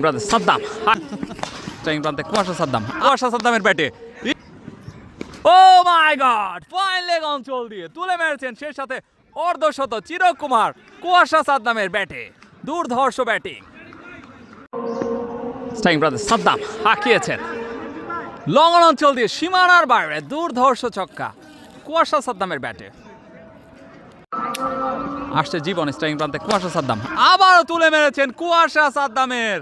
প্রান্তে সাদ্দাম, প্রান্তে কুয়াশা সাদ্দাম, কুয়াশা সাদ্দামের ব্যাটে ও মাই গড, ফাইন লেগ অঞ্চল দিয়ে তুলে মেরেছেন, সেই সাথে অর্ধশত চিরকুমার কুয়াশা সাদ্দামের ব্যাটে। দুর্ধর্ষ ব্যাটিং। স্ট্রাইকিং প্রান্তে সাদ্দাম হাঁকিয়েছেন লং অঞ্চল দিয়ে সীমানার বাইরে, দুর্ধর্ষ ছক্কা কুয়াশা সাদ্দামের ব্যাটে। আসছে জীবন, স্ট্রাইকিং প্রান্তে কুয়াশা সাদ্দাম আবারও তুলে মেরেছেন, কুয়াশা সাদ্দামের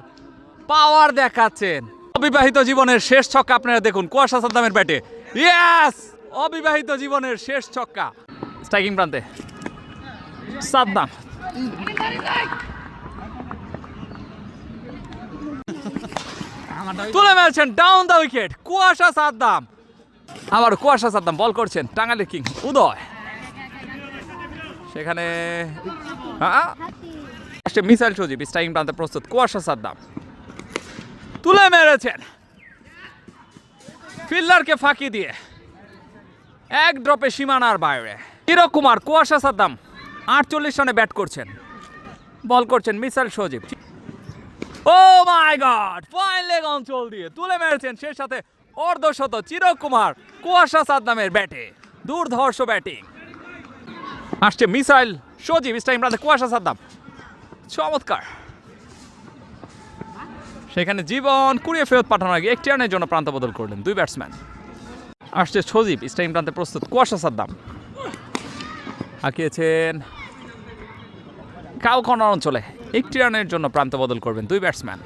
পাওয়ার দেখাচ্ছেন। অবিবাহিত জীবনের শেষ ছক্কা আপনারা দেখুন, কুয়াশা সাদ্দামের ব্যাটে। ইয়েস, অবিবাহিত জীবনের শেষ ছক্কা। স্ট্রাইকিং প্রান্তে সাদ্দাম তুলে মেরেছেন ডাউন দ্য উইকেট, কুয়াশা সাদ্দাম। আবার কুয়াশা সাদ্দাম বল করছেন, টাঙ্গাইল কিং উদয়। সেখানে মিসাইল সজীব, স্ট্রাইকিং প্রান্তে প্রস্তুত, কুয়াশা সাদ্দাম তুলে মেরেছেন ফিল্ডারকে ফাঁকি দিয়ে, এক ড্রপে সীমানার বাইরে। চিরকুমার কুয়াশা সাদ্দাম 48 রানে ব্যাট করছেন, বল করছেন মিসাইল সজীব। ও মাই গড, ফাইন লেগ অঞ্চল দিয়ে তুলে মেরেছেন, সেই সাথে অর্ধশত চিরকুমার কুয়াশা সাদ্দামের ব্যাটে। দুর্ধর্ষ ব্যাটিং। আসছে মিসাইল সজীব, স্ট্রাইকিং প্রান্তে কুয়াশা সাদ্দাম, চমৎকার। সেখানে জীবন কুড়িয়ে ফেরত পাঠানোর আগে একটি রানের জন্য প্রান্ত বদল করলেন দুই ব্যাটসম্যান। আসছে সজীব, স্ট্রাইকিং প্রান্তে প্রস্তুত, কুয়াশা সাদ্দাম হাঁকিয়েছেন কাউ কর্নার অঞ্চলে, একটি রানের জন্য প্রান্ত বদল করবেন দুই ব্যাটসম্যান।